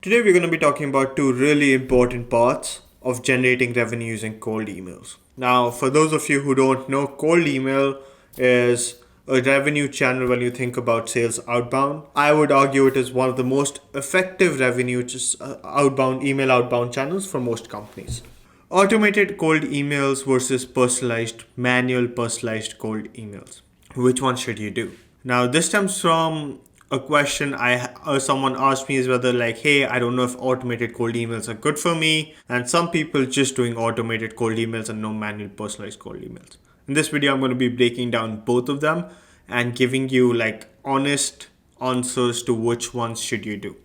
Today we're going to be talking about two really important parts of generating revenue using cold emails. Now, for those of you who don't know, cold email is a revenue channel when you think about sales outbound. I would argue it is one of the most effective revenue outbound channels for most companies. Automated cold emails versus manual personalized cold emails. Which one should you do? Now, this stems from a question someone asked me is whether hey, I don't know if automated cold emails are good for me, and some people just doing automated cold emails and no manual personalized cold emails. In this video, I'm going to be breaking down both of them and giving you honest answers to which ones should you do.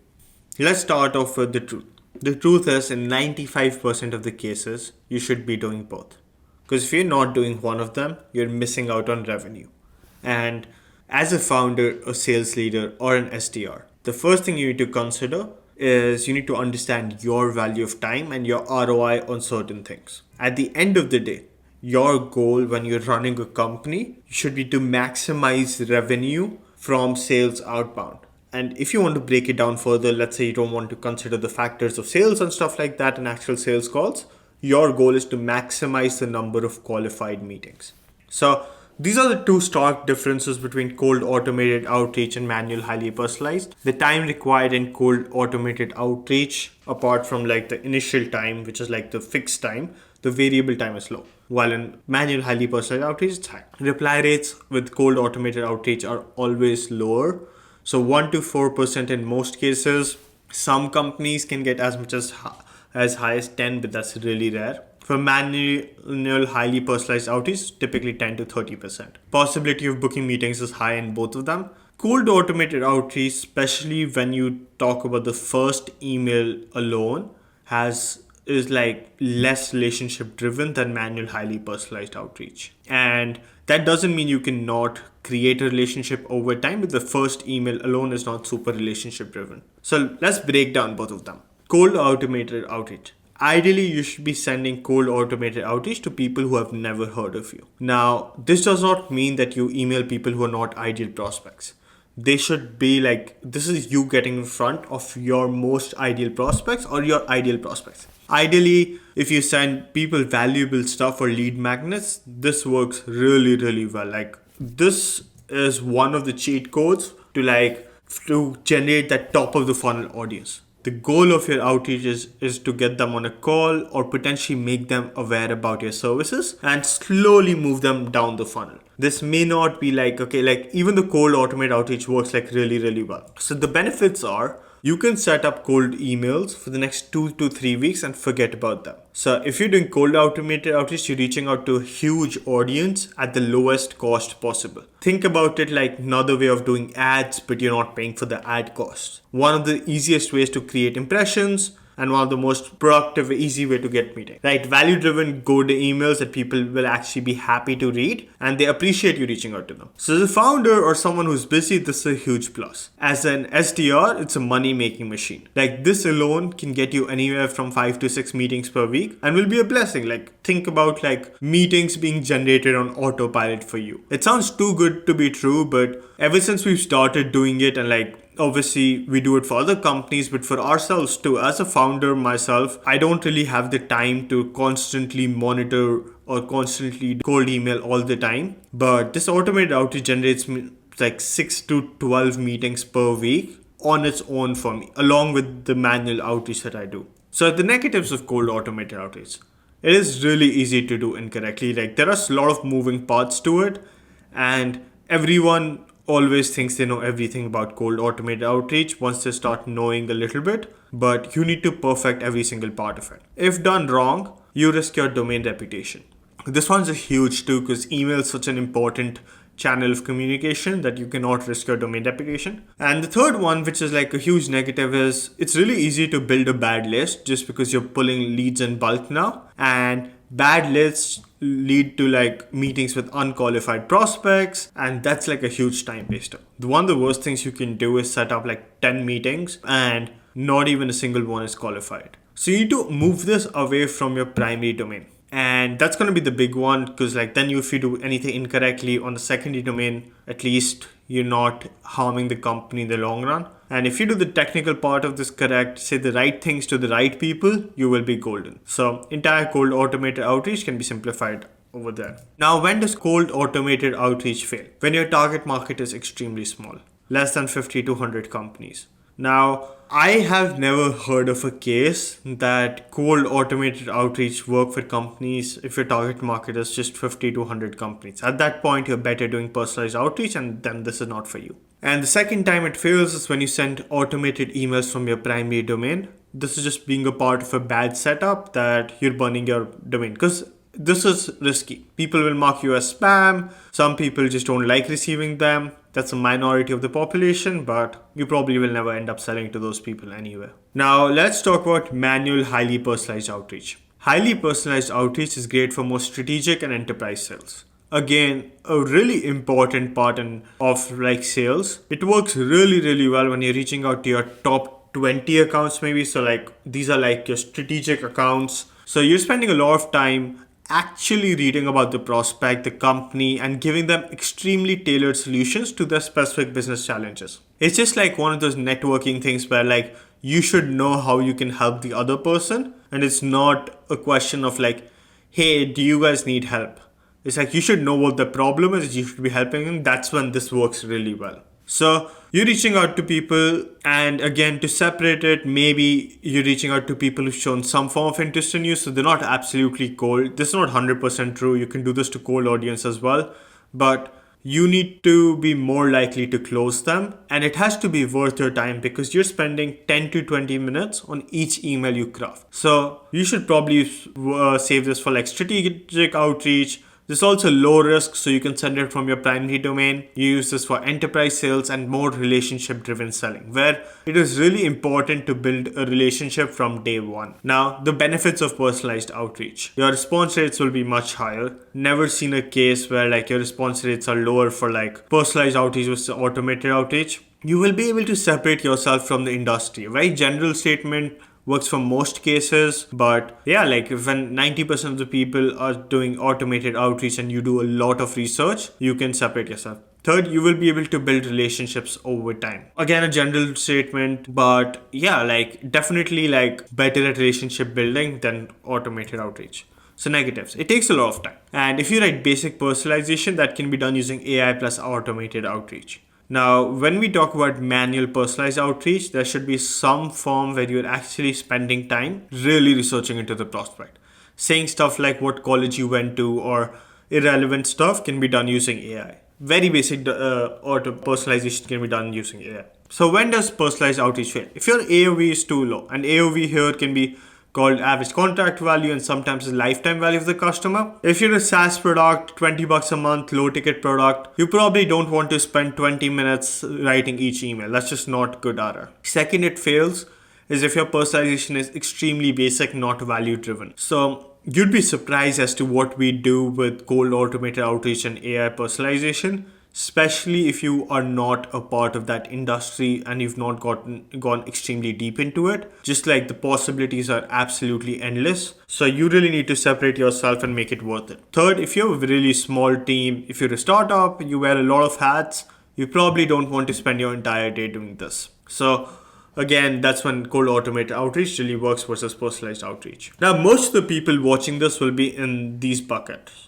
Let's start off with the truth. The truth is, in 95% of the cases, you should be doing both. Because if you're not doing one of them, you're missing out on revenue. And as a founder, a sales leader, or an SDR, the first thing you need to consider is you need to understand your value of time and your ROI on certain things. At the end of the day, your goal when you're running a company should be to maximize revenue from sales outbound. And if you want to break it down further, let's say you don't want to consider the factors of sales and stuff like that in actual sales calls, your goal is to maximize the number of qualified meetings. So these are the two stark differences between cold automated outreach and manual highly personalized. The time required in cold automated outreach, apart from the initial time, which is the fixed time, the variable time is low. While in manual highly personalized outreach, it's high. Reply rates with cold automated outreach are always lower. So 1 to 4% in most cases. Some companies can get as much as high as 10, but that's really rare. For manual highly personalized outreach, typically 10 to 30%. Possibility of booking meetings is high in both of them. Cold automated outreach, especially when you talk about the first email alone, is less relationship driven than manual highly personalized outreach. And that doesn't mean you cannot create a relationship over time, but the first email alone is not super relationship driven. So let's break down both of them. Cold automated outreach. Ideally, you should be sending cold automated outreach to people who have never heard of you. Now, this does not mean that you email people who are not ideal prospects. They should be this is you getting in front of your most ideal prospects or your ideal prospects. Ideally, if you send people valuable stuff or lead magnets, this works really, really well. This is one of the cheat codes to generate that top of the funnel audience. The goal of your outreach is to get them on a call or potentially make them aware about your services and slowly move them down the funnel. This may not be even the cold automated outreach works really, really well. So the benefits are you can set up cold emails for the next 2 to 3 weeks and forget about them. So if you're doing cold automated outreach, you're reaching out to a huge audience at the lowest cost possible. Think about it like another way of doing ads, but you're not paying for the ad cost. One of the easiest ways to create impressions and one of the most productive, easy way to get meetings. Value-driven go-to emails that people will actually be happy to read and they appreciate you reaching out to them. So as a founder or someone who's busy, this is a huge plus. As an SDR, it's a money-making machine. This alone can get you anywhere from 5 to 6 meetings per week and will be a blessing. Think about meetings being generated on autopilot for you. It sounds too good to be true, but ever since we've started doing it and obviously, we do it for other companies, but for ourselves too. As a founder myself, I don't really have the time to constantly monitor or constantly cold email all the time. But this automated outreach generates 6 to 12 meetings per week on its own for me, along with the manual outreach that I do. So the negatives of cold automated outreach. It is really easy to do incorrectly. There are a lot of moving parts to it, and everyone always thinks they know everything about cold automated outreach once they start knowing a little bit, but you need to perfect every single part of it. If done wrong, you risk your domain reputation. This one's a huge too because email is such an important channel of communication that you cannot risk your domain reputation. And the third one, which is a huge negative, is it's really easy to build a bad list just because you're pulling leads in bulk now, and bad lists lead to meetings with unqualified prospects, and that's a huge time waster. One of the worst things you can do is set up 10 meetings and not even a single one is qualified. So you need to move this away from your primary domain. And that's going to be the big one, because like then if you do anything incorrectly on the secondary domain, at least you're not harming the company in the long run. And if you do the technical part of this correct, say the right things to the right people, you will be golden. So entire cold automated outreach can be simplified over there. Now, when does cold automated outreach fail? When your target market is extremely small, less than 50 to 100 companies. Now, I have never heard of a case that cold automated outreach work for companies if your target market is just 50 to 100 companies. At that point, you're better doing personalized outreach, and then this is not for you. And the second time it fails is when you send automated emails from your primary domain. This is just being a part of a bad setup that you're burning your domain, because this is risky. People will mark you as spam. Some people just don't like receiving them. That's a minority of the population, but you probably will never end up selling to those people anyway. Now, let's talk about manual, highly personalized outreach. Highly personalized outreach is great for more strategic and enterprise sales. Again, a really important part of like sales. It works really well when you're reaching out to your top 20 accounts maybe. So like these are like your strategic accounts. So you're spending a lot of time actually reading about the prospect, the company, and giving them extremely tailored solutions to their specific business challenges. It's just like one of those networking things where like you should know how you can help the other person, and it's not a question of like, hey, do you guys need help? It's like you should know what the problem is, you should be helping them. That's when this works really well. So you're reaching out to people, and again, to separate it, maybe you're reaching out to people who've shown some form of interest in you. So they're not absolutely cold. This is not 100% true. You can do this to cold audience as well, but you need to be more likely to close them, and it has to be worth your time because you're spending 10 to 20 minutes on each email you craft. So you should probably save this for like strategic outreach. This is also low risk, so you can send it from your primary domain. You use this for enterprise sales and more relationship driven selling, where it is really important to build a relationship from day one. Now, the benefits of personalized outreach. Your response rates will be much higher. Never seen a case where like your response rates are lower for like personalized outreach versus automated outreach. You will be able to separate yourself from the industry. A very general statement, works for most cases, but yeah, like when 90% of the people are doing automated outreach and you do a lot of research, you can separate yourself. Third, you will be able to build relationships over time. Again, a general statement, but yeah, like definitely like better at relationship building than automated outreach. So negatives, it takes a lot of time. And if you write basic personalization, that can be done using AI plus automated outreach. Now, when we talk about manual personalized outreach, there should be some form where you're actually spending time really researching into the prospect. Saying stuff like what college you went to or irrelevant stuff can be done using AI. Very basic auto personalization can be done using AI. So when does personalized outreach fail? If your AOV is too low, and AOV here can be called average contract value and sometimes the lifetime value of the customer. If you're a SaaS product, 20 bucks a month, low ticket product, you probably don't want to spend 20 minutes writing each email. That's just not good ROI. Second, it fails is if your personalization is extremely basic, not value driven. So you'd be surprised as to what we do with cold automated outreach and AI personalization, especially if you are not a part of that industry and you've not gone extremely deep into it. Just like the possibilities are absolutely endless. So you really need to separate yourself and make it worth it. Third, if you have a really small team, if you're a startup, you wear a lot of hats, you probably don't want to spend your entire day doing this. So again, that's when cold automated outreach really works versus personalized outreach. Now, most of the people watching this will be in these buckets.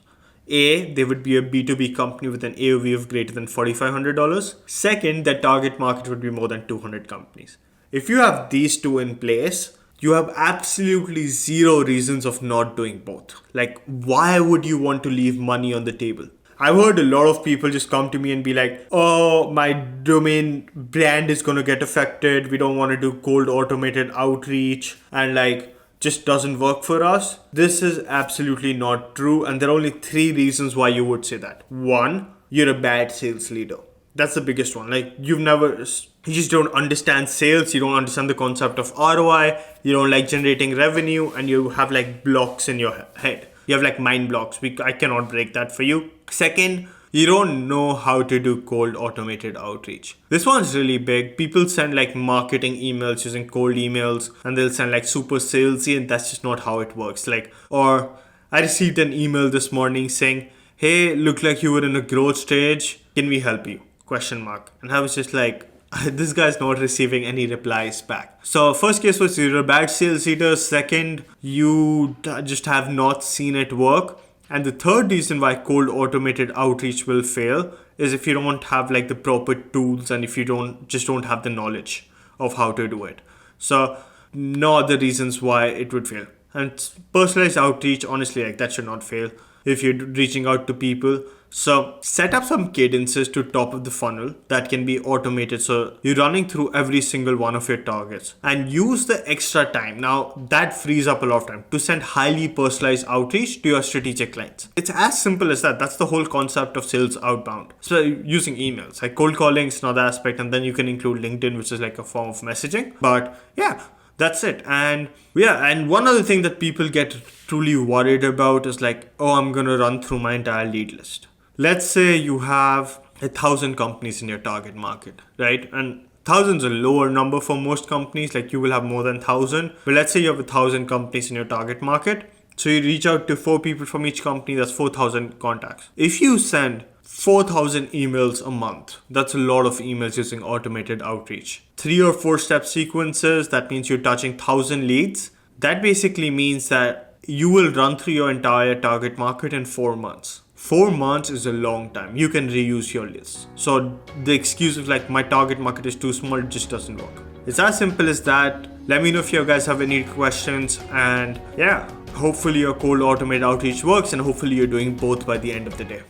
A, they would be a B2B company with an AOV of greater than $4,500. Second, their target market would be more than 200 companies. If you have these two in place, you have absolutely zero reasons of not doing both. Like, why would you want to leave money on the table? I've heard a lot of people just come to me and be like, oh, my domain brand is going to get affected. We don't want to do cold automated outreach. And like, just doesn't work for us. This is absolutely not true, and there are only 3 reasons why you would say that. 1, you're a bad sales leader. That's the biggest one. Like you just don't understand sales, you don't understand the concept of ROI, you don't like generating revenue, and you have like blocks in your head. You have like mind blocks. I cannot break that for you. Second, you don't know how to do cold automated outreach. This one's really big. People send like marketing emails using cold emails and they'll send like super salesy, and that's just not how it works. Or I received an email this morning saying, hey, look like you were in a growth stage. Can we help you? Question mark. And I was just like, this guy's not receiving any replies back. So first case was you're a bad sales leader. Second, you just have not seen it work. And the third reason why cold automated outreach will fail is if you don't have like the proper tools and if you don't have the knowledge of how to do it. So no other reasons why it would fail. And personalized outreach, honestly, like that should not fail if you're reaching out to people. So set up some cadences to top of the funnel that can be automated. So you're running through every single one of your targets and use the extra time. Now that frees up a lot of time to send highly personalized outreach to your strategic clients. It's as simple as that. That's the whole concept of sales outbound. So using emails, like cold calling is another aspect. And then you can include LinkedIn, which is like a form of messaging. But yeah, that's it. And one other thing that people get truly worried about is like, oh, I'm going to run through my entire lead list. Let's say you have 1,000 companies in your target market, right? And 1,000 is a lower number for most companies, like you will have more than 1,000. But let's say you have 1,000 companies in your target market. So you reach out to 4 people from each company, that's 4,000 contacts. If you send 4,000 emails a month, that's a lot of emails using automated outreach. 3 or 4 step sequences, that means you're touching 1,000 leads. That basically means that you will run through your entire target market in 4 months. 4 months is a long time. You can reuse your list. So the excuse of like my target market is too small just doesn't work. It's as simple as that. Let me know if you guys have any questions, and yeah, hopefully your cold automated outreach works and hopefully you're doing both by the end of the day.